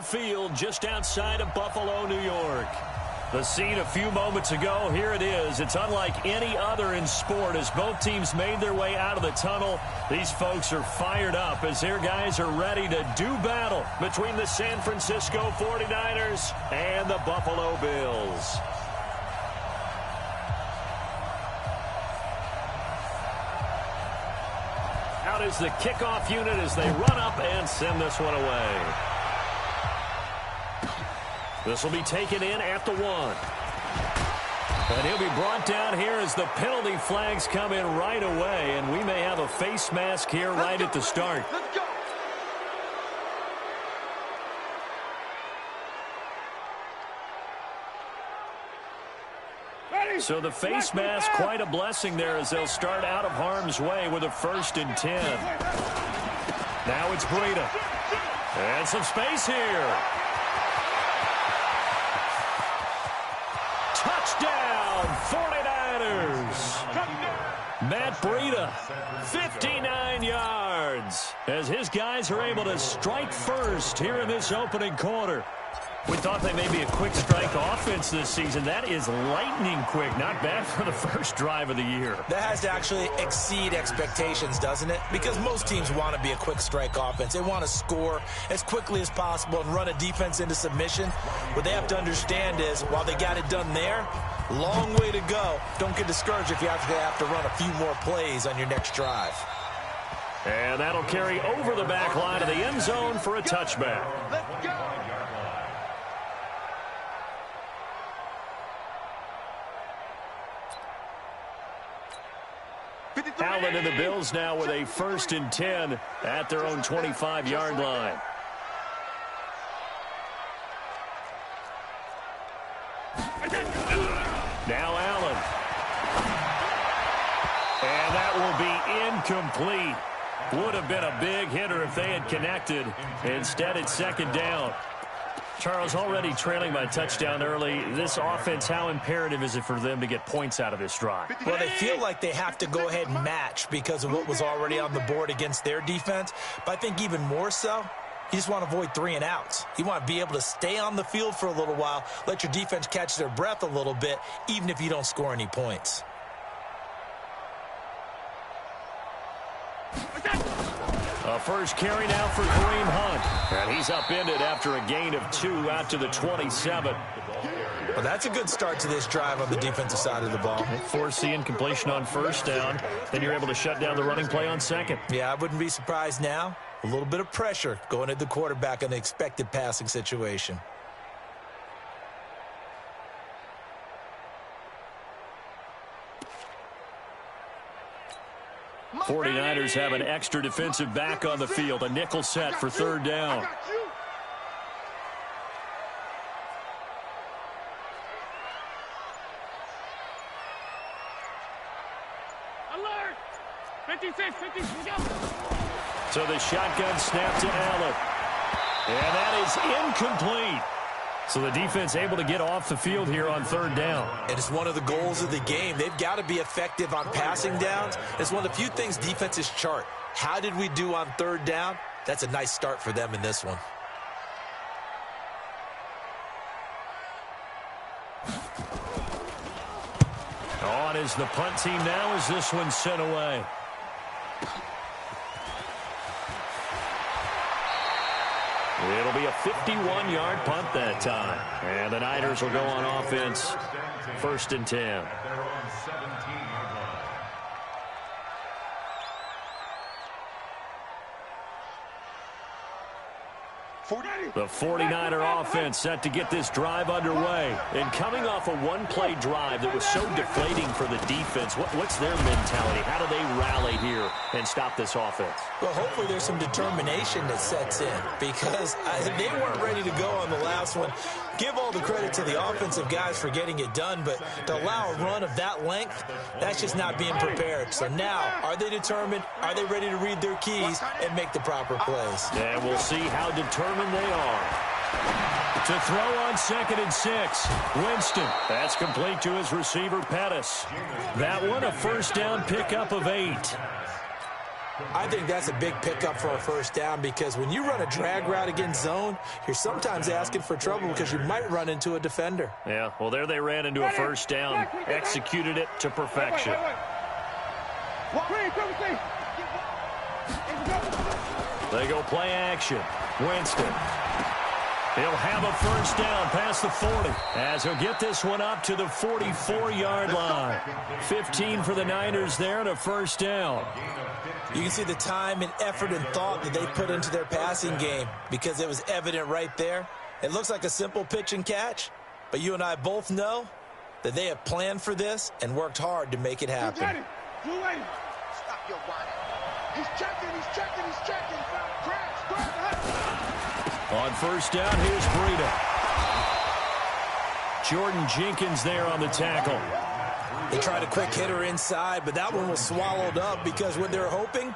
Love Field just outside of Buffalo, New York. The scene a few moments ago, here it is. It's unlike any other in sport as both teams made their way out of the tunnel. These folks are fired up as their guys are ready to do battle between the San Francisco 49ers and the Buffalo Bills. Out is the kickoff unit as they run up and send this one away. This will be taken in at the 1. And he'll be brought down here as the penalty flags come in right away. And we may have a face mask here right at the start. Let's go. So the face mask, quite a blessing there as they'll start out of harm's way with a 1st and 10. Now it's Breida. And some space here. Touchdown, 49ers. Matt Breida, 59 yards, as his guys are able to strike first here in this opening quarter. We thought they may be a quick strike offense this season. That is lightning quick. Not bad for the first drive of the year. That has to actually exceed expectations, doesn't it? Because most teams want to be a quick strike offense. They want to score as quickly as possible and run a defense into submission. What they have to understand is, while they got it done there, long way to go. Don't get discouraged if you have to run a few more plays on your next drive. And that'll carry over the back line of the end zone for a touchback. Let's go. Allen and the Bills now with a 1st and 10 at their own 25-yard line. Now Allen. And that will be incomplete. Would have been a big hitter if they had connected. Instead, it's 2nd down. Charles, already trailing by touchdown early. This offense, how imperative is it for them to get points out of this drive? Well, they feel like they have to go ahead and match because of what was already on the board against their defense. But I think even more so, you just want to avoid 3 and outs. You want to be able to stay on the field for a little while, let your defense catch their breath a little bit, even if you don't score any points. A first carry now for Kareem Hunt. And he's upended after a gain of 2 out to the 27. Well, that's a good start to this drive on the defensive side of the ball. Force the incompletion on 1st down. Then you're able to shut down the running play on 2nd. Yeah, I wouldn't be surprised now. A little bit of pressure going at the quarterback in an expected passing situation. 49ers have an extra defensive back on the field. A nickel set for 3rd down. Alert! 56, 56, go! So the shotgun snap to Allen. And that is incomplete. So the defense able to get off the field here on 3rd down. And it's one of the goals of the game. They've got to be effective on passing downs. It's one of the few things defenses chart. How did we do on 3rd down? That's a nice start for them in this one. On is the punt team now as this one's sent away. It'll be a 51-yard punt that time. And the Niners will go on offense. 1st and 10. The 49er offense set to get this drive underway. And coming off a one-play drive that was so deflating for the defense, what's their mentality? How do they rally here and stop this offense? Well, hopefully there's some determination that sets in because they weren't ready to go on the last one. Give all the credit to the offensive guys for getting it done, but to allow a run of that length, that's just not being prepared. So now, are they determined? Are they ready to read their keys and make the proper plays? And we'll see how determined they are. To throw on 2nd and 6. Winston. That's complete to his receiver, Pettis. That one a 1st down pickup of 8. I think that's a big pickup for a first down because when you run a drag route against zone, you're sometimes asking for trouble because you might run into a defender. Yeah, well, there they ran into a first down, executed it to perfection. They go play action. Winston. He'll have a first down past the 40 as he'll get this one up to the 44-yard line. 15 for the Niners there and a first down. You can see the time and effort and thought that they put into their passing game because it was evident right there. It looks like a simple pitch and catch, but you and I both know that they have planned for this and worked hard to make it happen. Stop your whining. He's checking. On first down, here's Breida. Jordan Jenkins there on the tackle. They tried a quick hitter inside, but that one was swallowed up because what they're hoping,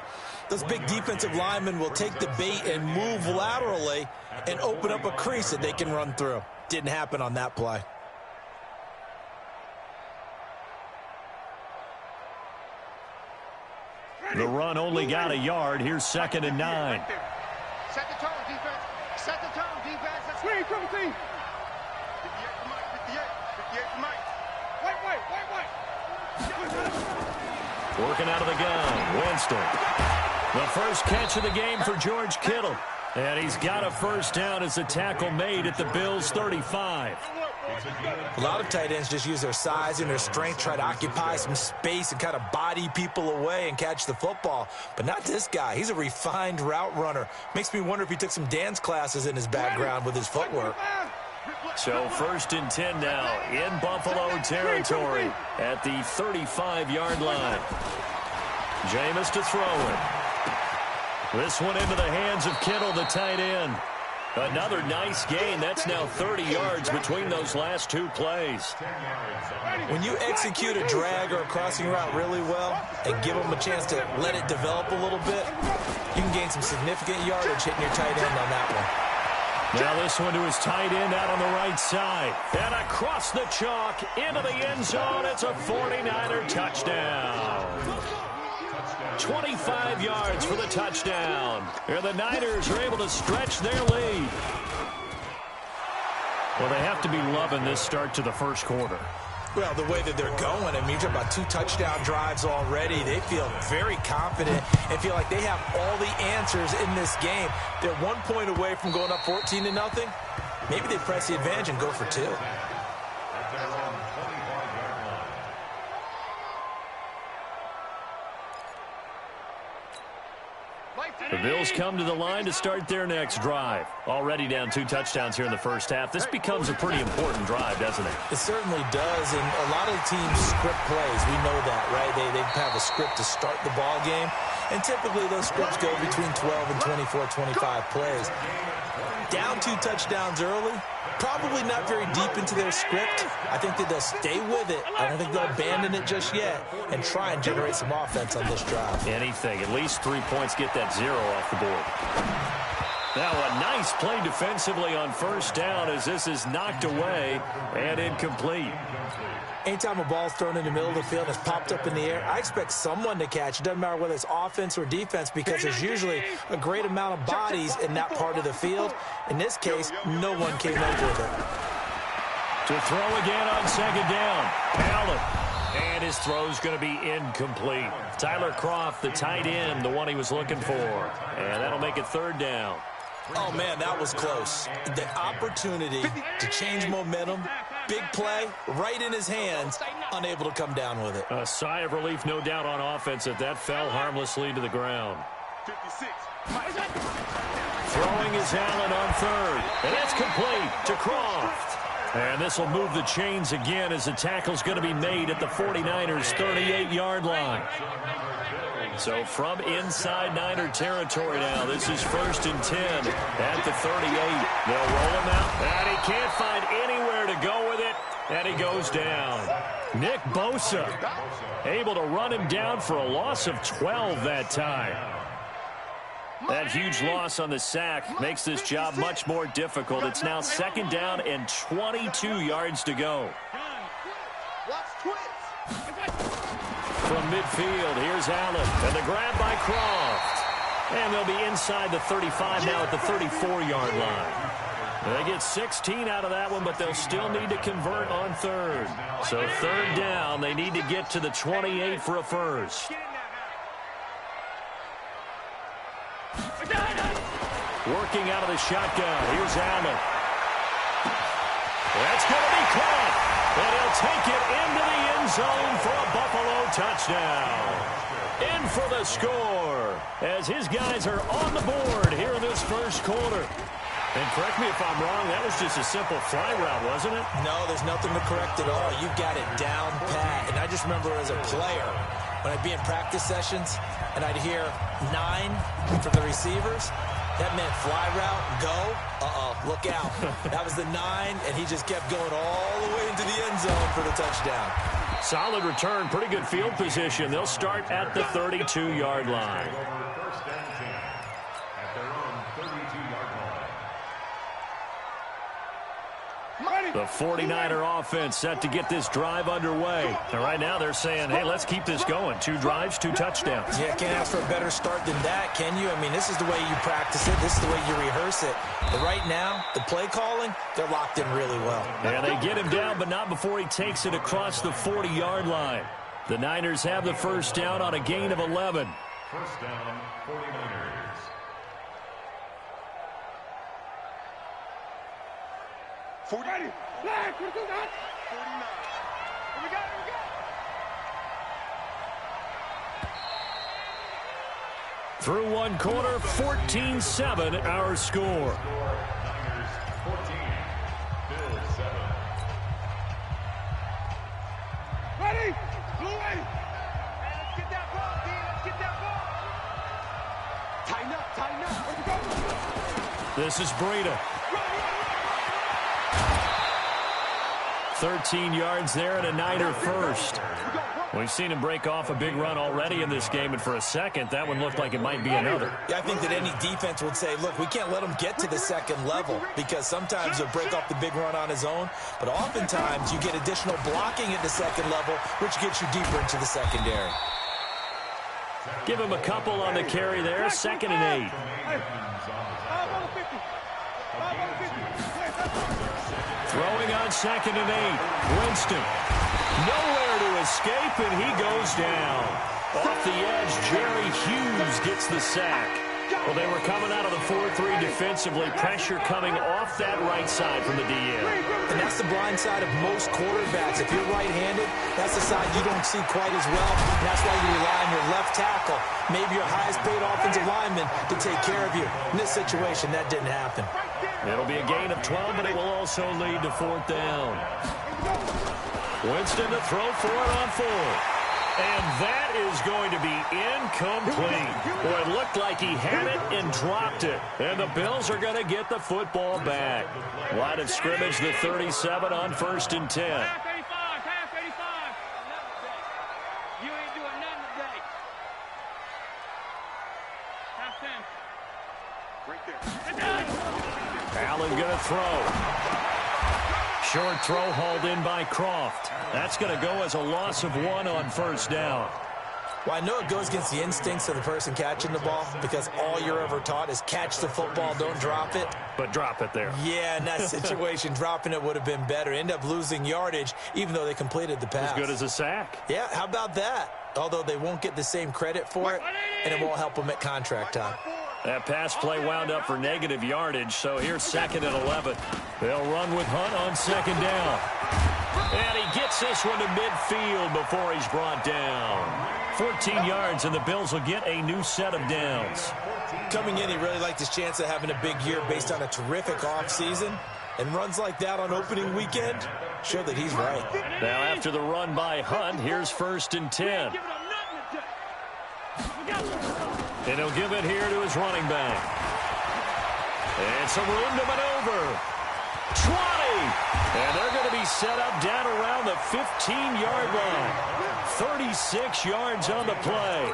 those big defensive linemen will take the bait and move laterally and open up a crease that they can run through. Didn't happen on that play. The run only got a yard. Here's 2nd and 9. Set the tone, defense. Set the tone, defense. That's right. 58 to Mike. 58 to Mike. Wait. Working out of the gun. Winston. The first catch of the game for George Kittle. And he's got a first down as the tackle made at the Bills' 35. A lot of tight ends just use their size and their strength, try to occupy some space and kind of body people away and catch the football. But not this guy. He's a refined route runner. Makes me wonder if he took some dance classes in his background with his footwork. So 1st and 10 now in Buffalo territory at the 35-yard line. Jameis to throw it. This one into the hands of Kittle, the tight end. Another nice gain. That's now 30 yards between those last two plays. When you execute a drag or a crossing route really well and give them a chance to let it develop a little bit, you can gain some significant yardage hitting your tight end on that one. Now this one to his tight end out on the right side. And across the chalk into the end zone. It's a 49er touchdown. 25 yards for the touchdown. And the Niners are able to stretch their lead. Well, they have to be loving this start to the first quarter. Well, the way that they're going, I mean, you're talking about 2 touchdown drives already. They feel very confident and feel like they have all the answers in this game. They're 1 point away from going up 14-0. Maybe they press the advantage and go for 2. The Bills come to the line to start their next drive. Already down 2 touchdowns here in the first half. This becomes a pretty important drive, doesn't it? It certainly does, and a lot of teams script plays. We know that, right? They have a script to start the ball game, and typically those scripts go between 12 and 24, 25 plays. Down 2 touchdowns early, probably not very deep into their script. I think that they'll stay with it. I don't think they'll abandon it just yet and try and generate some offense on this drive. Anything. At least 3 points, get that 0 off the board. Now a nice play defensively on first down as this is knocked away and incomplete. Anytime a ball's thrown in the middle of the field and it's popped up in the air, I expect someone to catch. It doesn't matter whether it's offense or defense because there's usually a great amount of bodies in that part of the field. In this case, no one came up with it. To throw again on second down. Allen. And his throw's going to be incomplete. Tyler Kroft, the tight end, the one he was looking for. And that'll make it 3rd down. Oh, man, that was close. The opportunity to change momentum, big play, right in his hands, unable to come down with it. A sigh of relief, no doubt, on offense that fell harmlessly to the ground. 56. Throwing is Allen on 3rd. And that's complete to Kroft. And this will move the chains again as the tackle's going to be made at the 49ers' 38-yard line. So from inside Niner territory now, this is 1st and 10 at the 38. They'll roll him out, and he can't find anywhere to go with it, and he goes down. Nick Bosa able to run him down for a loss of 12 that time. That huge loss on the sack makes this job much more difficult. It's now 2nd down and 22 yards to go. From midfield. Here's Allen. And the grab by Croft. And they'll be inside the 35 now at the 34-yard line. They get 16 out of that one, but they'll still need to convert on third. So third down, they need to get to the 28 for a first. Working out of the shotgun. Here's Allen. That's going to be caught. And he'll take it into the end zone for a Buffalo touchdown. In for the score as his guys are on the board here in this first quarter. And correct me if I'm wrong, that was just a simple fly route, wasn't it? No, there's nothing to correct at all. You got it down pat. And I just remember as a player, when I'd be in practice sessions and I'd hear 9 from the receivers, that meant fly route, go, look out. That was the 9, and he just kept going all the way into the end zone for the touchdown. Solid return, pretty good field position. They'll start at the 32-yard line. The 49er offense set to get this drive underway. And right now they're saying, hey, let's keep this going. 2 drives, 2 touchdowns. Yeah, can't ask for a better start than that, can you? I mean, this is the way you practice it. This is the way you rehearse it. But right now, the play calling, they're locked in really well. Yeah, they get him down, but not before he takes it across the 40-yard line. The Niners have the first down on a gain of 11. First down, 49ers. Ready. Flag. What do that? 49. Here we go. Through one quarter, 14-7 our score. Niners 14, Bills 7. Ready. Blue ready. Let's get that ball, D. Let's get that ball. Tighten up. Where'd you go? This is Breida. 13 yards there and a Niner first. We've seen him break off a big run already in this game, and for a second, that one looked like it might be another. Yeah, I think that any defense would say, look, we can't let him get to the second level because sometimes he'll break off the big run on his own, but oftentimes you get additional blocking at the second level, which gets you deeper into the secondary. Give him a couple on the carry there, 2nd and 8. Throwing on 2nd and 8. Winston. Nowhere to escape, and he goes down. Off the edge, Jerry Hughes gets the sack. Well, they were coming out of the 4-3 defensively. Pressure coming off that right side from the DN. And that's the blind side of most quarterbacks. If you're right-handed, that's the side you don't see quite as well. And that's why you rely on your left tackle, maybe your highest-paid offensive lineman, to take care of you. In this situation, that didn't happen. It'll be a gain of 12, but it will also lead to 4th down. Winston to throw for it on 4th. And that is going to be incomplete. Boy, it looked like he had it and dropped it. And the Bills are going to get the football back. Line of scrimmage, the 37 on 1st and 10. Pass 85. You ain't doing nothing today. Pass 10. Right there. Allen going to throw. Short throw hauled in by Croft. That's going to go as a loss of 1 on 1st down. Well, I know it goes against the instincts of the person catching the ball because all you're ever taught is catch the football, don't drop it. But drop it there. Yeah, in that situation, dropping it would have been better. End up losing yardage, even though they completed the pass. As good as a sack. Yeah, how about that? Although they won't get the same credit for it, and it won't help them at contract time. That pass play wound up for negative yardage, so here's 2nd and 11. They'll run with Hunt on 2nd down. And he gets this one to midfield before he's brought down. 14 yards, and the Bills will get a new set of downs. Coming in, he really liked his chance of having a big year based on a terrific offseason. And runs like that on opening weekend show that he's right. Now after the run by Hunt, here's 1st and 10. And he'll give it here to his running back. And some room to maneuver. 20. And they're going to be set up down around the 15-yard line. 36 yards on the play.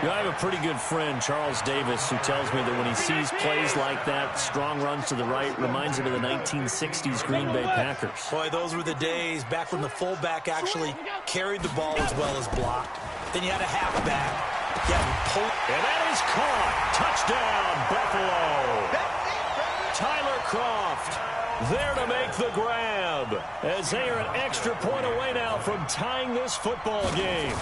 I have a pretty good friend, Charles Davis, who tells me that when he sees plays like that, strong runs to the right, reminds him of the 1960s Green Bay Packers. Boy, those were the days back when the fullback actually carried the ball as well as blocked. Then you had a halfback. And that is caught. Touchdown, Buffalo. Tyler Kroft there to make the grab as they are an extra point away now from tying this football game.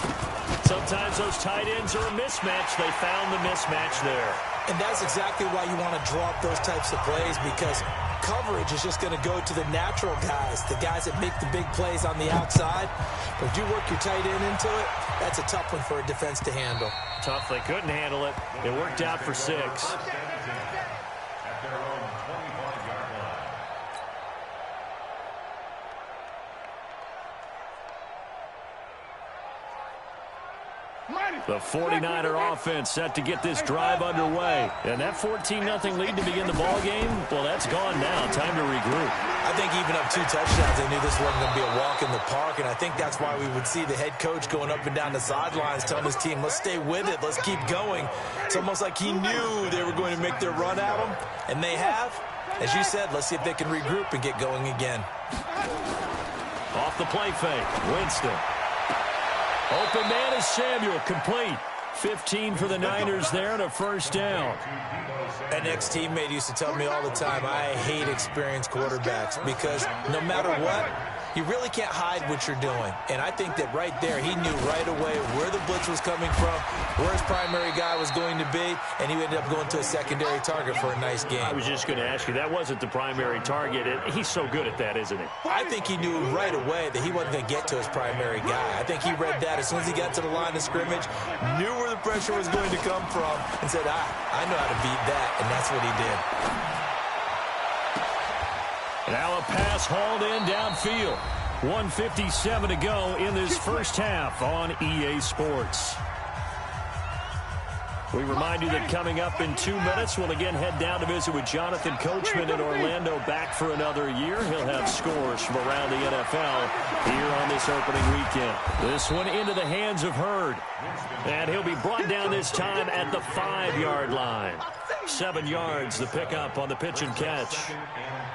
Sometimes those tight ends are a mismatch. They found the mismatch there. And that's exactly why you want to draw up those types of plays, because coverage is just going to go to the natural guys, the guys that make the big plays on the outside. But if you work your tight end into it, that's a tough one for a defense to handle. Tough. They couldn't handle it. It worked out for 6. The 49er offense set to get this drive underway. And that 14-0 lead to begin the ball game, well, that's gone now. Time to regroup. I think even up 2 touchdowns, they knew this wasn't going to be a walk in the park, and I think that's why we would see the head coach going up and down the sidelines telling his team, let's stay with it, let's keep going. It's almost like he knew they were going to make their run at him, and they have. As you said, let's see if they can regroup and get going again. Off the play fake, Winston. Open man is Samuel, complete. 15 for the Niners there and a first down. An ex-teammate used to tell me all the time, I hate experienced quarterbacks because no matter what, you really can't hide what you're doing. And I think that right there, he knew right away where the blitz was coming from, where his primary guy was going to be, and he ended up going to a secondary target for a nice game. I was just going to ask you, that wasn't the primary target. He's so good at that, isn't he? I think he knew right away that he wasn't going to get to his primary guy. I think he read that as soon as he got to the line of scrimmage, knew where the pressure was going to come from, and said, I know how to beat that, and that's what he did. Now a pass hauled in downfield. 1:57 to go in this first half on EA Sports. We remind you that coming up in 2 minutes, we'll again head down to visit with Jonathan Coachman in Orlando, back for another year. He'll have scores from around the NFL here on this opening weekend. This one into the hands of Hurd. And he'll be brought down this time at the 5-yard line. 7 yards, the pickup on the pitch and catch.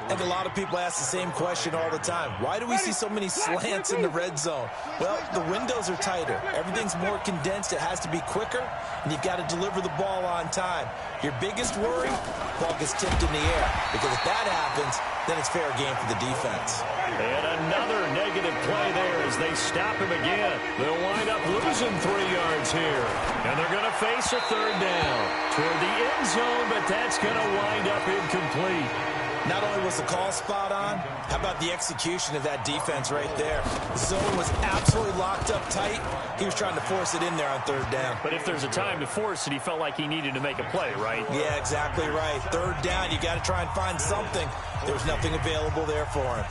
And a lot of people ask the same question all the time. Why do we see so many slants in the red zone? Well, the windows are tighter. Everything's more condensed. It has to be quicker, and you've got to deliver the ball on time. Your biggest worry, ball gets tipped in the air. Because if that happens, then it's fair game for the defense. And another negative play there as they stop him again. They'll wind up losing 3 yards here. And they're going to face a 3rd down toward the end zone, but that's going to wind up incomplete. Not only was the call spot on, how about the execution of that defense right there? The zone was absolutely locked up tight. He was trying to force it in there on 3rd down. But if there's a time to force it, he felt like he needed to make a play, right? Yeah, exactly right. 3rd down, you got to try and find something. There was nothing available there for him.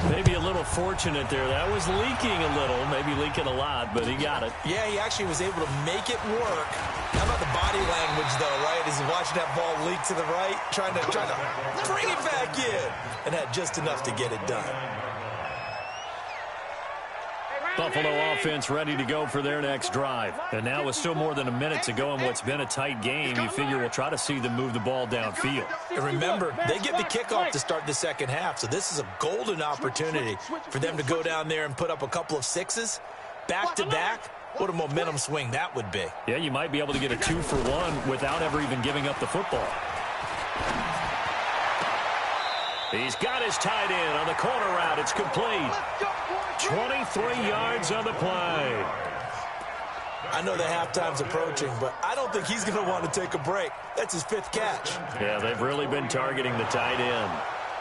Maybe a little fortunate there. That was leaking a little, maybe leaking a lot, but he got it. Yeah, he actually was able to make it work. How about the body language, though, right? As he watched that ball leak to the right, trying to bring it back in, and had just enough to get it done. Buffalo offense ready to go for their next drive. And now with still more than a minute to go in what's been a tight game, you figure we'll try to see them move the ball downfield. And remember, they get the kickoff to start the second half, so this is a golden opportunity for them to go down there and put up a couple of 6s back-to-back. What a momentum swing that would be. Yeah, you might be able to get a 2-for-1 without ever even giving up the football. He's got his tight end on the corner route. It's complete. 23 yards on the play. I know the halftime's approaching, but I don't think he's going to want to take a break. That's his 5th catch. Yeah, they've really been targeting the tight end.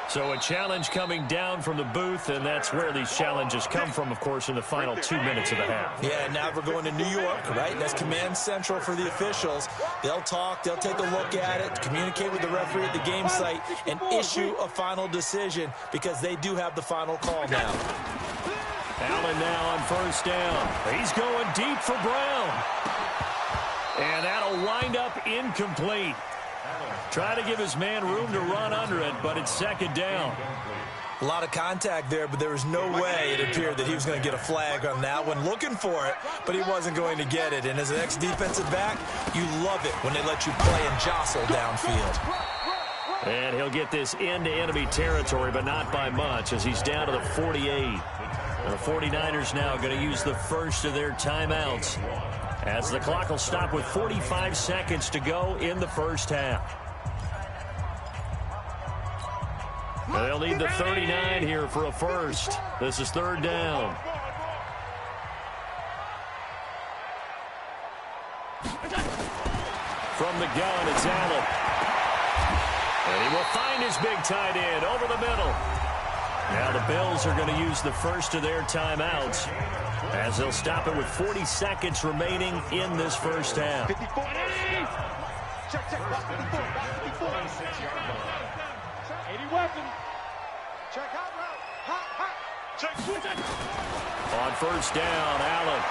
So a challenge coming down from the booth, and that's where these challenges come from, of course, in the final 2 minutes of the half. Yeah, now we're going to New York, right? And that's command central for the officials. They'll talk, they'll take a look at it, communicate with the referee at the game site, and issue a final decision because they do have the final call now. Allen now on 1st down. He's going deep for Brown. And that'll wind up incomplete. Trying to give his man room to run under it, but it's 2nd down. A lot of contact there, but there was no way it appeared that he was going to get a flag on that one. Looking for it, but he wasn't going to get it. And as an ex-defensive back, you love it when they let you play and jostle downfield. And he'll get this into enemy territory, but not by much, as he's down to the 48. The 49ers now going to use the first of their timeouts as the clock will stop with 45 seconds to go in the first half. They'll need the 39 here for a first. This is third down. From the gun, it's Allen. And he will find his big tight end over the middle. Now the Bills are going to use the first of their timeouts as they'll stop it with 40 seconds remaining in this first half. 54. Check. 54. 80 weapons. Check out route. Hot. Check. On first down, Allen.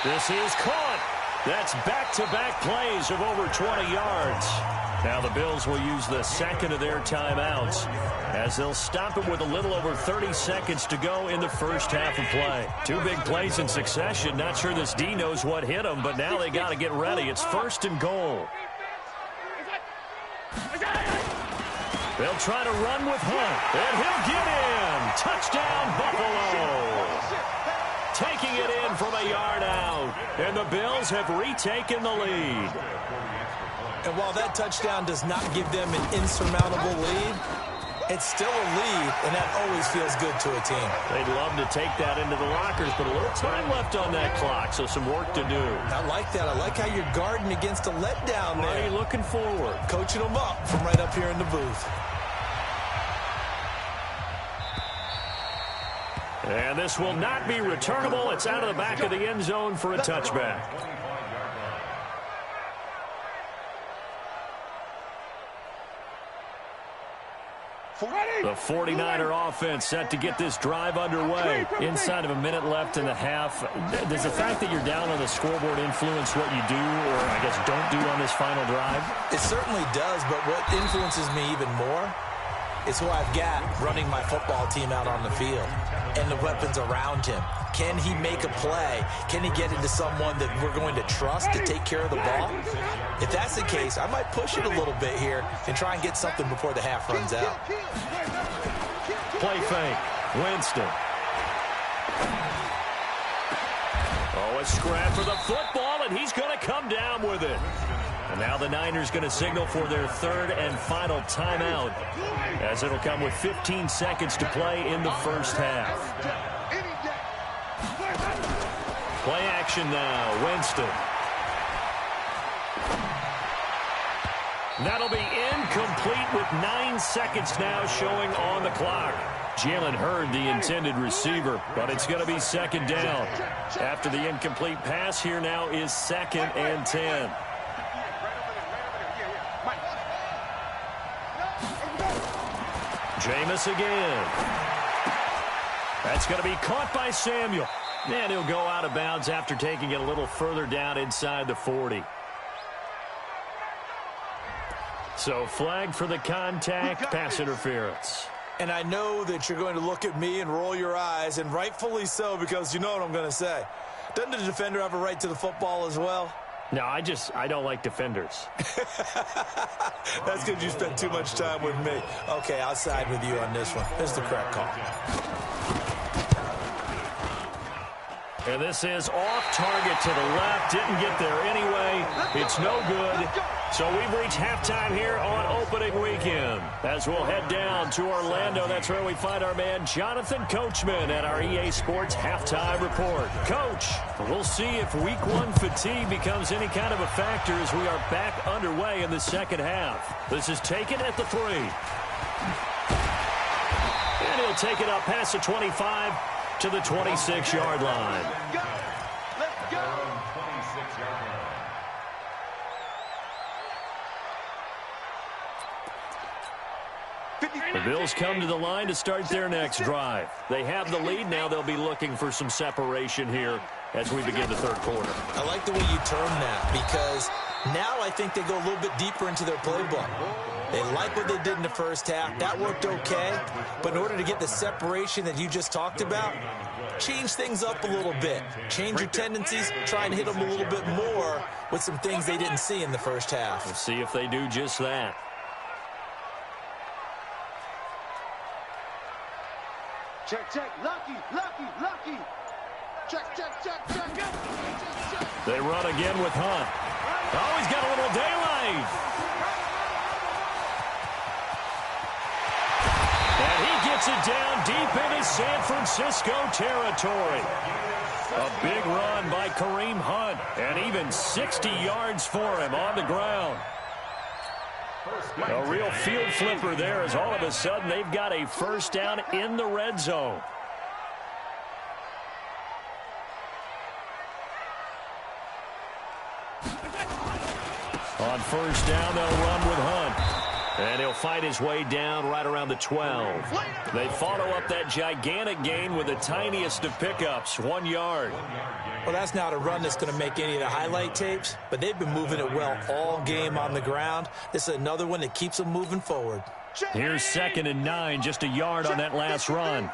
This is caught. That's back-to-back plays of over 20 yards. Now the Bills will use the second of their timeouts as they'll stop it with a little over 30 seconds to go in the first half of play. Two big plays in succession. Not sure this D knows what hit them, but now they got to get ready. It's first and goal. They'll try to run with Hunt, and he'll get in. Touchdown, Buffalo. Taking it in from a yard out, and the Bills have retaken the lead. And while that touchdown does not give them an insurmountable lead, it's still a lead, and that always feels good to a team. They'd love to take that into the lockers, but a little time left on that clock, so some work to do. I like that. I like how you're guarding against a letdown there. Are you looking forward? Coaching them up from right up here in the booth. And this will not be returnable. It's out of the back of the end zone for a touchback. The 49er offense set to get this drive underway. Inside of a minute left in the half. Does the fact that you're down on the scoreboard influence what you do, or I guess don't do on this final drive? It certainly does, but what influences me even more is who I've got running my football team out on the field and the weapons around him. Can he make a play? Can he get into someone that we're going to trust to take care of the ball? If that's the case, I might push it a little bit here and try and get something before the half runs out. Play fake. Winston. Oh, a scrap for the football, and he's going to come down with it. And now the Niners going to signal for their third and final timeout, as it'll come with 15 seconds to play in the first half. Play action now. Winston. That'll be incomplete with 9 seconds now showing on the clock. Jalen Hurd, the intended receiver, but it's going to be second down. After the incomplete pass, here now is 2nd and 10. Jameis again. That's going to be caught by Samuel. And he'll go out of bounds after taking it a little further down inside the 40. So flag for the contact, pass interference. And I know that you're going to look at me and roll your eyes, and rightfully so, because you know what I'm going to say. Doesn't the defender have a right to the football as well? No, I don't like defenders. That's because you spent too much time with me. Okay, I'll side with you on this one. This is the correct call. And this is off target to the left. Didn't get there anyway. It's no good. So we've reached halftime here on opening weekend. As we'll head down to Orlando, that's where we find our man Jonathan Coachman at our EA Sports Halftime Report. Coach, we'll see if Week 1 fatigue becomes any kind of a factor as we are back underway in the second half. This is taken at the 3. And he'll take it up past the 25 to the 26-yard line. Let's go. The Bills come to the line to start their next drive. They have the lead. Now they'll be looking for some separation here as we begin the third quarter. I like the way you term that, because now I think they go a little bit deeper into their playbook. They like what they did in the first half. That worked okay. But in order to get the separation that you just talked about, change things up a little bit. Change your tendencies. Try and hit them a little bit more with some things they didn't see in the first half. We'll see if they do just that. Check, check. Lucky, lucky, lucky. Check, check, check, check. Check. They run again with Hunt. Oh, he's got a little daylight. And he gets it down deep into San Francisco territory. A big run by Kareem Hunt, and even 60 yards for him on the ground. A real field flipper there, as all of a sudden they've got a first down in the red zone. On first down, they'll run with Hunt. And he'll fight his way down right around the 12. They follow up that gigantic gain with the tiniest of pickups, 1 yard. Well, that's not a run that's going to make any of the highlight tapes, but they've been moving it well all game on the ground. This is another one that keeps them moving forward. Here's 2nd and 9, just a yard on that last run.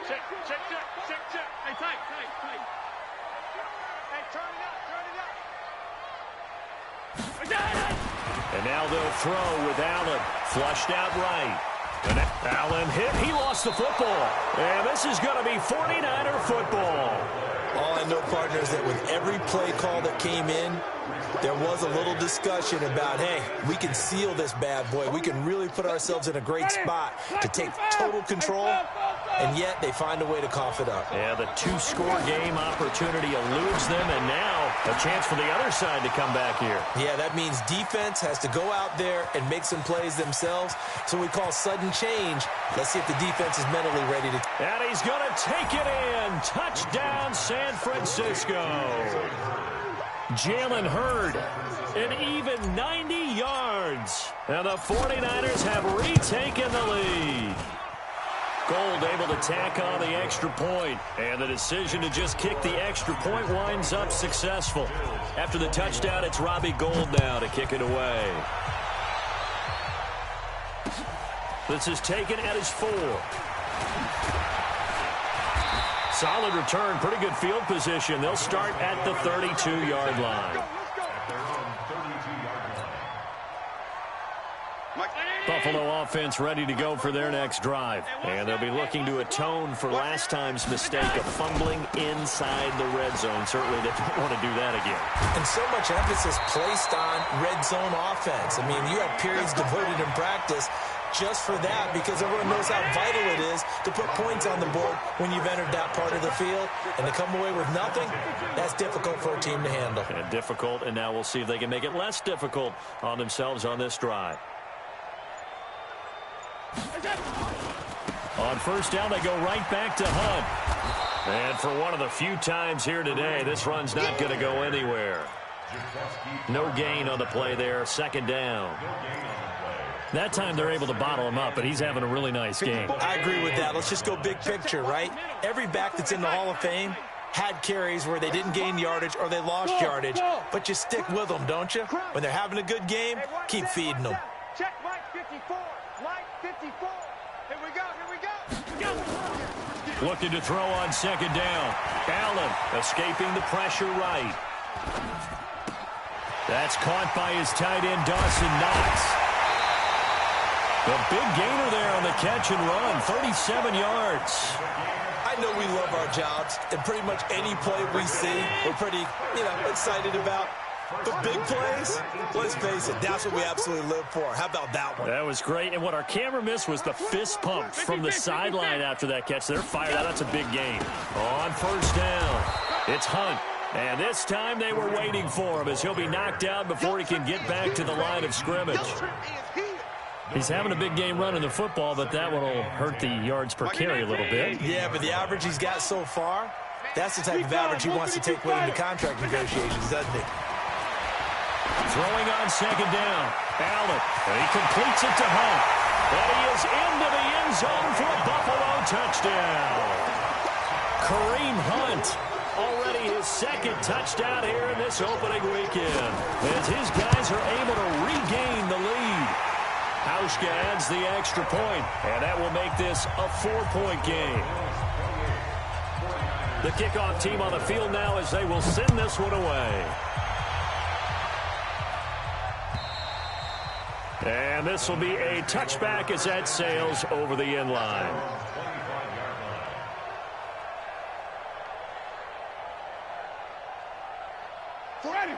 Check, check, check, check, check. Hey, tight, tight, tight. Hey, turn it up, turn it up. And now they'll throw with Allen. Flushed out right. And Allen hit. He lost the football. And this is going to be 49er football. All I know, partner, is that with every play call that came in, there was a little discussion about, hey, we can seal this bad boy. We can really put ourselves in a great spot to take total control, and yet they find a way to cough it up. Yeah, the 2-score game opportunity eludes them, and now a chance for the other side to come back here. Yeah, that means defense has to go out there and make some plays themselves. So we call sudden change. Let's see if the defense is mentally ready to. And he's going to take it in. Touchdown, San Francisco. Jalen Hurd, an even 90 yards. And the 49ers have retaken the lead. Gold able to tack on the extra point. And the decision to just kick the extra point winds up successful. After the touchdown, it's Robbie Gould now to kick it away. This is taken at his 4. Solid return, pretty good field position. They'll start at the 32-yard line. Buffalo offense ready to go for their next drive. And they'll be looking to atone for last time's mistake of fumbling inside the red zone. Certainly they don't want to do that again. And so much emphasis placed on red zone offense. I mean, you have periods devoted in practice just for that, because everyone knows how vital it is to put points on the board when you've entered that part of the field. And to come away with nothing, that's difficult for a team to handle. And difficult, and now we'll see if they can make it less difficult on themselves on this drive. On first down, they go right back to Hunt. And for one of the few times here today, this run's not going to go anywhere. No gain on the play there, 2nd down. That time they're able to bottle him up, but he's having a really nice game. I agree with that. Let's just go big picture, right? Every back that's in the Hall of Fame had carries where they didn't gain yardage or they lost yardage, but you stick with them, don't you? When they're having a good game, keep feeding them. Check Mike 54. Mike 54. Here we go. Here we go. Looking to throw on 2nd down. Allen escaping the pressure right. That's caught by his tight end, Dawson Knox. The big gainer there on the catch and run, 37 yards. I know we love our jobs, and pretty much any play we see, we're pretty, excited about. But big plays, let's face it, that's what we absolutely live for. How about that one? That was great, and what our camera missed was the fist pump from the sideline after that catch. They're fired out. That's a big gain. On first down, it's Hunt. And this time they were waiting for him as he'll be knocked out before he can get back to the line of scrimmage. He's having a big game running the football, but that one will hurt the yards per carry a little bit. Yeah, but the average he's got so far, that's the type of average he wants to take with him to contract negotiations, doesn't he? Throwing on 2nd down. Allen, and he completes it to Hunt. And he is into the end zone for a Buffalo touchdown. Kareem Hunt, already his 2nd touchdown here in this opening weekend, as his guys are able to regain the lead. Hauschka adds the extra point, and that will make this a 4-point game. The kickoff team on the field now as they will send this one away. And this will be a touchback as that sails over the end line.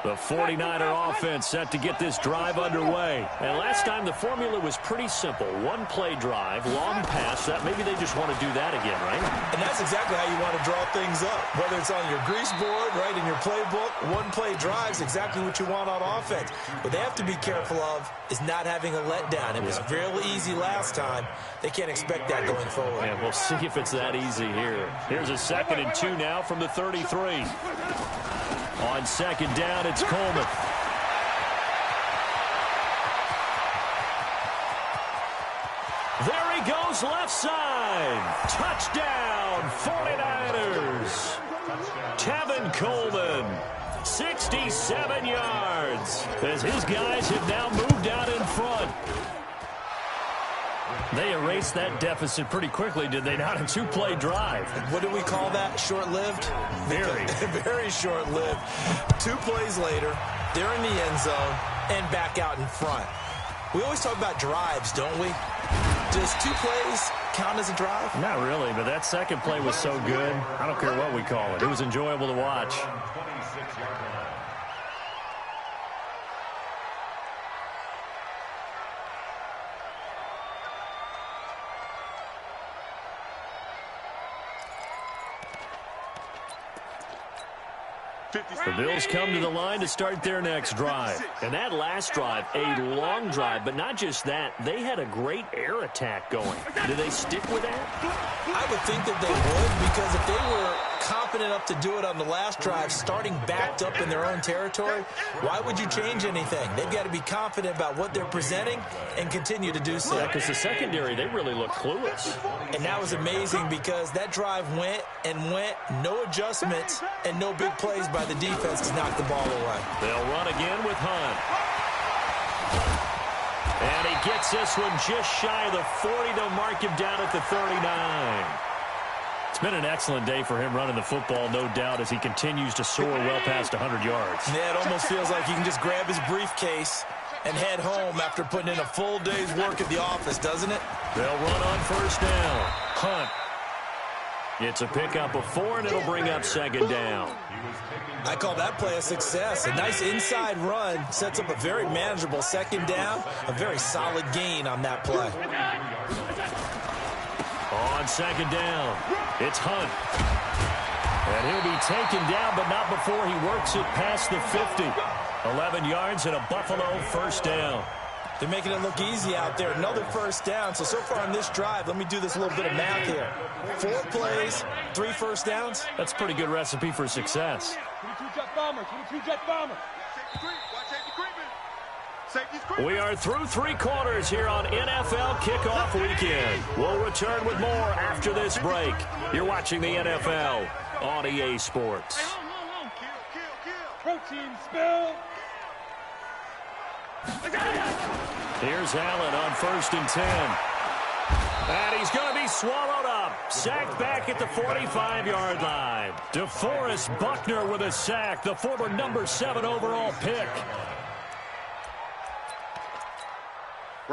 The 49er offense set to get this drive underway. And last time the formula was pretty simple. One-play drive, long pass. That maybe they just want to do that again, right? And that's exactly how you want to draw things up. Whether it's on your grease board, right, in your playbook, one-play drive is exactly what you want on offense. What they have to be careful of is not having a letdown. It was really easy last time. They can't expect that going forward. Yeah, we'll see if it's that easy here. Here's a 2nd and 2 now from the 33. On 2nd down, it's Coleman. There he goes, left side. Touchdown, 49ers. Tevin Coleman, 67 yards, as his guys have now moved out in front. They erased that deficit pretty quickly, did they not? A 2-play drive. What do we call that? Short-lived? Very. Very short-lived. 2 plays later, they're in the end zone and back out in front. We always talk about drives, don't we? Does 2 plays count as a drive? Not really, but that 2nd play was so good. I don't care what we call it. It was enjoyable to watch. The Bills come to the line to start their next drive. And that last drive, a long drive, but not just that. They had a great air attack going. Do they stick with that? I would think that they would, because if they were confident enough to do it on the last drive, starting backed up in their own territory, why would you change anything? They've got to be confident about what they're presenting and continue to do so. Yeah, because the secondary, they really look clueless. And that was amazing because that drive went and went, no adjustments, and no big plays by the defense to knock the ball away. They'll run again with Hunt. And he gets this one just shy of the 40. They'll mark him down at the 39. It's been an excellent day for him running the football, no doubt, as he continues to soar well past 100 yards. Yeah, it almost feels like he can just grab his briefcase and head home after putting in a full day's work at the office, doesn't it? They'll run on 1st down. Hunt. It's a pickup of 4, and it'll bring up 2nd down. I call that play a success. A nice inside run sets up a very manageable 2nd down, a very solid gain on that play. On 2nd down, it's Hunt. And he'll be taken down, but not before he works it past the 50. 11 yards and a Buffalo 1st down. They're making it look easy out there. Another 1st down. So far on this drive, let me do this little bit of math here. 4 plays, 3 1st downs. That's a pretty good recipe for success. 22 jet bomber, 22 jet bomber. We are through 3 quarters here on NFL Kickoff Weekend. We'll return with more after this break. You're watching the NFL on EA Sports. Protein spill. Here's Allen on 1st and 10. And he's going to be swallowed up. Sacked back at the 45-yard line. DeForest Buckner with a sack, the former number 7 overall pick.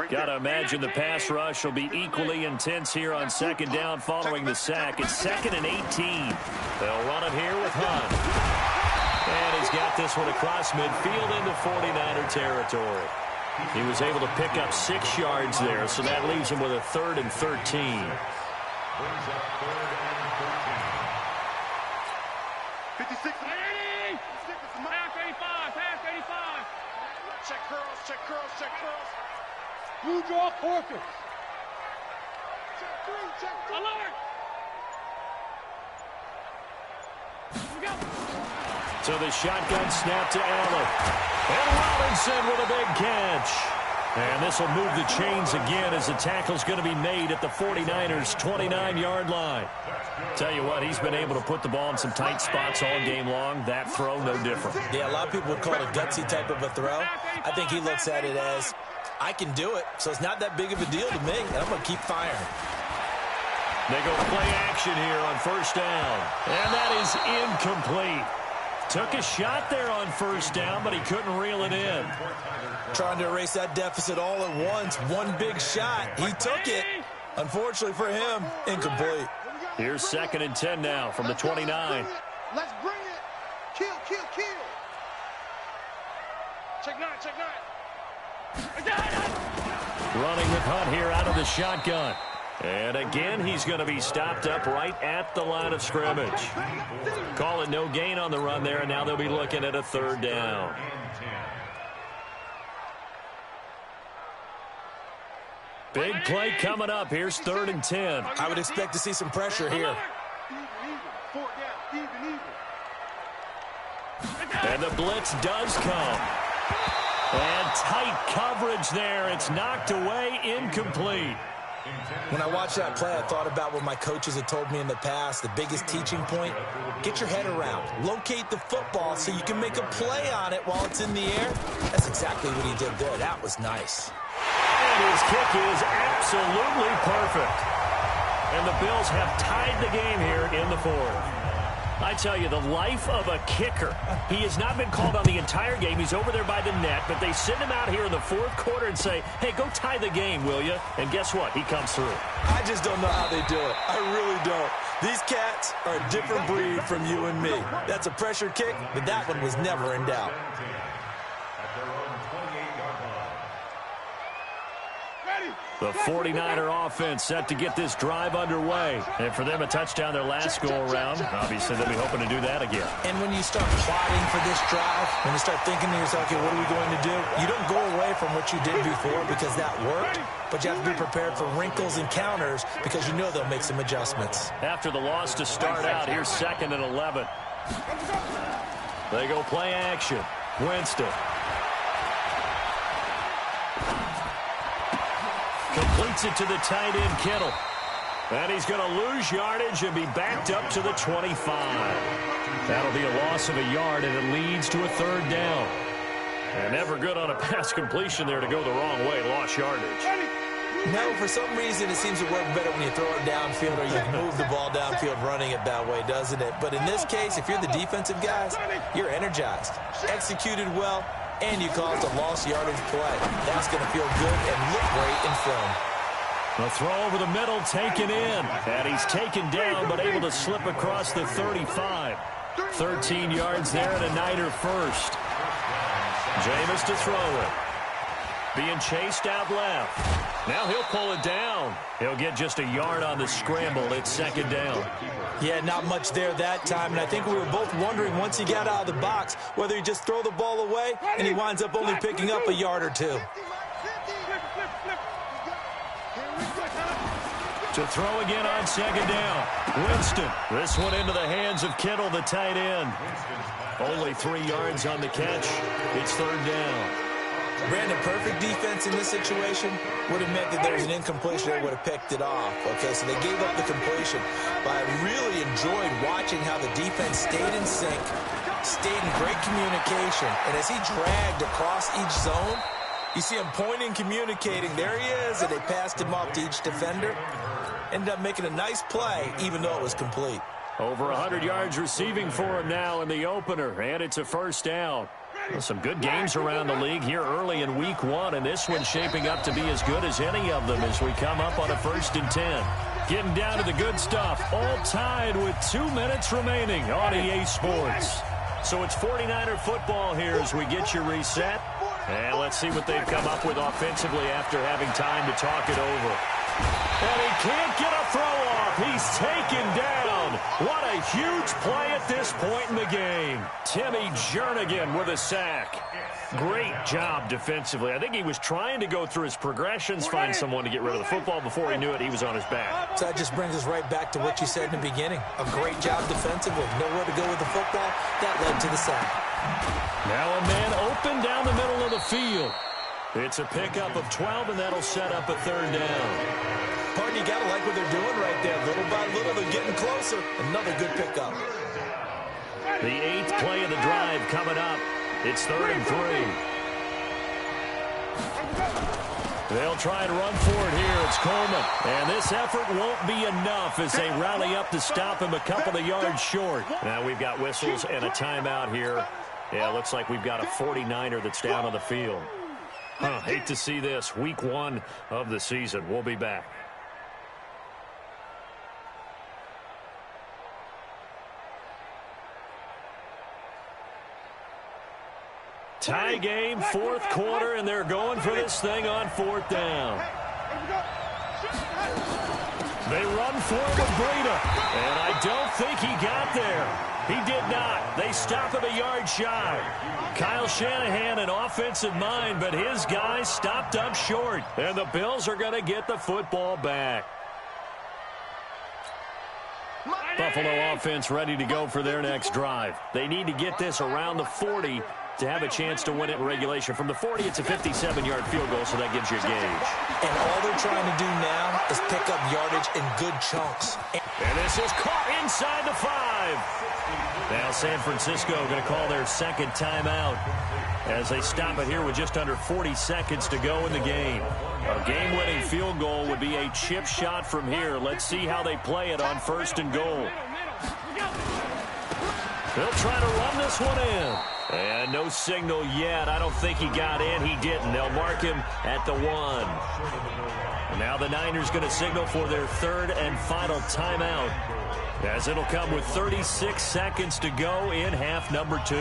Got to imagine the pass rush will be equally intense here on 2nd down following the sack. It's 2nd and 18. They'll run it here with Hunt. And he's got this one across midfield into 49er territory. He was able to pick up 6 yards there, so that leaves him with a 3rd and 13. 56. Pass 85. Pass 85. Check curls. Check curls. Check curls. Blue draw Corpus. Check 3. Check 3. Alert. Here we go. So the shotgun snap to Allen. And Robinson with a big catch. And this will move the chains again as the tackle's going to be made at the 49ers' 29-yard line. Tell you what, he's been able to put the ball in some tight spots all game long. That throw, no different. Yeah, a lot of people would call it a gutsy type of a throw. I think he looks at it as, I can do it, so it's not that big of a deal to me, and I'm going to keep firing. They go play action here on 1st down. And that is incomplete. Took a shot there on 1st down, but he couldn't reel it in. Trying to erase that deficit all at once. One big shot. He took it. Unfortunately for him, incomplete. Here's 2nd and 10 now from the 29. Let's bring it. Kill, kill, kill. Check nine, check nine. Running with Hunt here out of the shotgun. And again, he's going to be stopped up right at the line of scrimmage. Call it no gain on the run there, and now they'll be looking at a third down. Big play coming up. Here's 3rd and 10. I would expect to see some pressure here. And the blitz does come. And tight coverage there. It's knocked away, incomplete. When I watched that play, I thought about what my coaches had told me in the past. The biggest teaching point, get your head around. Locate the football so you can make a play on it while it's in the air. That's exactly what he did there. That was nice. And his kick is absolutely perfect. And the Bills have tied the game here in the 4th. I tell you, the life of a kicker. He has not been called on the entire game. He's over there by the net, but they send him out here in the 4th quarter and say, hey, go tie the game, will you? And guess what? He comes through. I just don't know how they do it. I really don't. These cats are a different breed from you and me. That's a pressure kick, but that one was never in doubt. The 49er offense set to get this drive underway. And for them, a touchdown their last go-around. Obviously, they'll be hoping to do that again. And when you start plotting for this drive, when you start thinking to yourself, okay, what are we going to do? You don't go away from what you did before because that worked, but you have to be prepared for wrinkles and counters because you know they'll make some adjustments. After the loss to start out, here's 2nd and 11. They go play action. Winston. Completes it to the tight end, Kittle. And he's going to lose yardage and be backed up to the 25. That'll be a loss of a yard, and it leads to a 3rd down. And never good on a pass completion there to go the wrong way. Lost yardage. No, for some reason it seems to work better when you throw it downfield or you move the ball downfield running it that way, doesn't it? But in this case, if you're the defensive guys, you're energized, executed well, and you caused a lost yardage play. That's going to feel good and look great in film. The throw over the middle taken in. And he's taken down but able to slip across the 35. 13 yards there and a Niner first. Jameis to throw it. Being chased out left. Now he'll pull it down. He'll get just a yard on the scramble. It's 2nd down. Yeah, not much there that time. And I think we were both wondering once he got out of the box whether he just throw the ball away and he winds up only picking up a yard or two. To throw again on 2nd down. Winston. This one into the hands of Kittle, the tight end. Only 3 yards on the catch. It's 3rd down. Brandon, perfect defense in this situation would have meant that there was an incompletion. They would have picked it off. Okay, so they gave up the completion. But I really enjoyed watching how the defense stayed in sync, stayed in great communication. And as he dragged across each zone, you see him pointing, communicating. There he is, and they passed him off to each defender. Ended up making a nice play, even though it was complete. Over 100 yards receiving for him now in the opener, and it's a 1st down. Well, some good games around the league here early in week 1, and this one's shaping up to be as good as any of them as we come up on a 1st and 10. Getting down to the good stuff, all tied with 2 minutes remaining on EA Sports. So it's 49er football here as we get you reset. And let's see what they've come up with offensively after having time to talk it over. And he can't get a throw off. He's taken down. What a huge play at this point in the game. Timmy Jernigan with a sack. Great job defensively. I think he was trying to go through his progressions, find someone to get rid of the football. Before he knew it, he was on his back. So that just brings us right back to what you said in the beginning. A great job defensively. Nowhere to go with the football. That led to the sack. Now a man open down the middle of the field. It's a pickup of 12, and that'll set up a 3rd down. Pardon, you got to like what they're doing right there. Little by little, they're getting closer. Another good pickup. The 8th play of the drive coming up. It's 3rd and 3. They'll try and run for it here. It's Coleman. And this effort won't be enough as they rally up to stop him a couple of yards short. Now we've got whistles and a timeout here. Yeah, looks like we've got a 49er that's down on the field. Hate to see this. Week 1 of the season. We'll be back. Tie game, fourth quarter, and they're going for this thing on fourth down. They run for it with Breida, and I don't think he got there. He did not. They stop him a yard shy. Kyle Shanahan, an offensive mind, but his guys stopped up short, and the Bills are going to get the football back. Buffalo offense ready to go for their next drive. They need to get this around the 40 to have a chance to win it in regulation. From the 40, it's a 57-yard field goal, so that gives you a gauge. And all they're trying to do now is pick up yardage in good chunks. And this is caught inside the 5. Now San Francisco going to call their second timeout as they stop it here with just under 40 seconds to go in the game. A game-winning field goal would be a chip shot from here. Let's see how they play it on first and goal. They'll try to run this one in. And no signal yet. I don't think he got in. He didn't. They'll mark him at the 1. And now the Niners going to signal for their third and final timeout, as it'll come with 36 seconds to go in half number 2.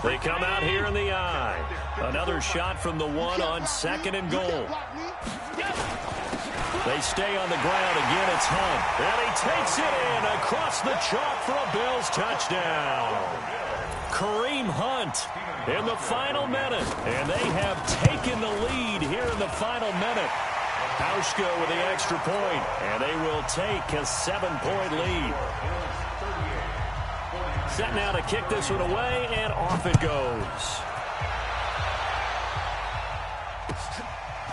They come out here in the eye. Another shot from the 1 on second and goal. They stay on the ground. Again, it's Hunt. And he takes it in across the chalk for a Bills touchdown. Kareem Hunt in the final minute. And they have taken the lead here in the final minute. Hauschka with the extra point. And they will take a 7-point lead. Set now to kick this one away, and off it goes.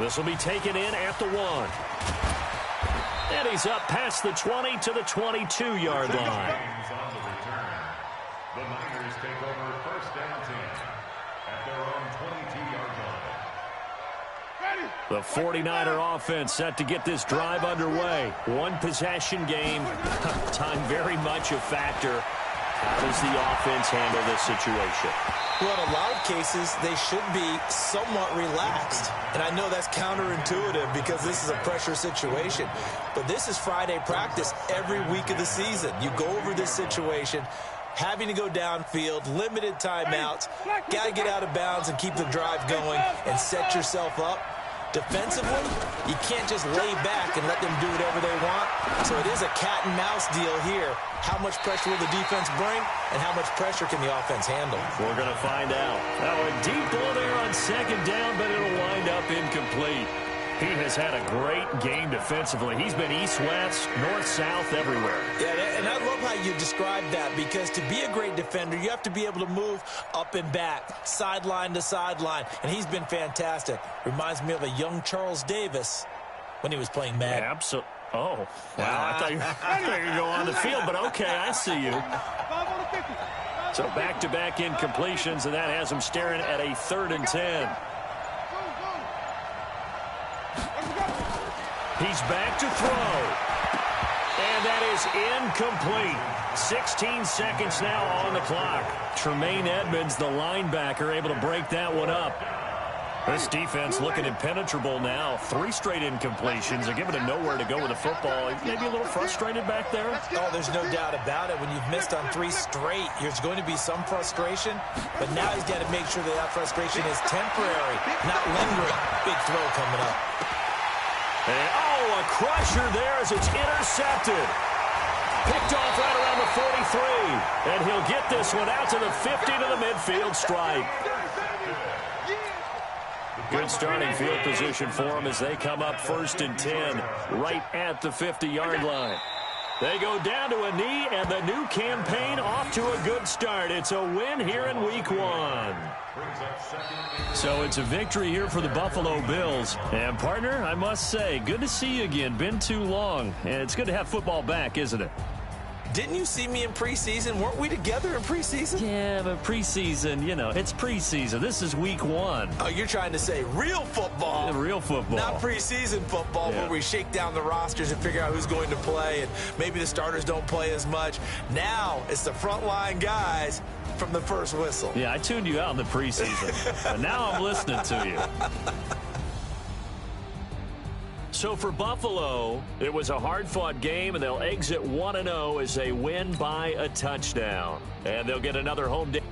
This will be taken in at the 1. And he's up past the 20 to the 22-yard line. The Niners take over first down 10 at their own 22-yard line. The 49er offense set to get this drive underway. One possession game. Time very much a factor. How does the offense handle this situation? Well, in a lot of cases, they should be somewhat relaxed. And I know that's counterintuitive because this is a pressure situation. But this is Friday practice every week of the season. You go over this situation, having to go downfield, limited timeouts, got to get out of bounds and keep the drive going and set yourself up. Defensively, you can't just lay back and let them do whatever they want. So it is a cat and mouse deal here. How much pressure will the defense bring, and how much pressure can the offense handle? We're going to find out. Now a deep ball there on second down, but it'll wind up incomplete. He has had a great game defensively. He's been east-west, north-south, everywhere. Yeah, and I love how you described that, because to be a great defender, you have to be able to move up and back, sideline to sideline, and he's been fantastic. Reminds me of a young Charles Davis when he was playing Madden. Absolutely. Oh, wow. I thought you were going to go on the field, but okay, I see you. So back-to-back incompletions, and that has him staring at a 3rd and 10. He's back to throw. And that is incomplete. 16 seconds now on the clock. Tremaine Edmonds, the linebacker, able to break that one up. This defense looking impenetrable now. 3 straight incompletions. They're giving him nowhere to go with the football. Maybe a little frustrated back there. Oh, there's no doubt about it. When you've missed on 3 straight, there's going to be some frustration. But now he's got to make sure that frustration is temporary, not lingering. Big throw coming up. And, a crusher there as it's intercepted. Picked off right around the 43. And he'll get this one out to the 50 to the midfield stripe. Good starting field position for them as they come up 1st and 10 right at the 50-yard line. They go down to a knee, and the new campaign off to a good start. It's a win here in week 1. So it's a victory here for the Buffalo Bills. And, partner, I must say, good to see you again. Been too long. And it's good to have football back, isn't it? Didn't you see me in preseason? Weren't we together in preseason? Yeah, but preseason, it's preseason. This is week 1. Oh, you're trying to say real football. Yeah, real football. Not preseason football, where we shake down the rosters and figure out who's going to play, and maybe the starters don't play as much. Now it's the frontline guys from the first whistle. Yeah, I tuned you out in the preseason, but now I'm listening to you. So for Buffalo, it was a hard-fought game, and they'll exit 1-0 as they win by a touchdown. And they'll get another home day.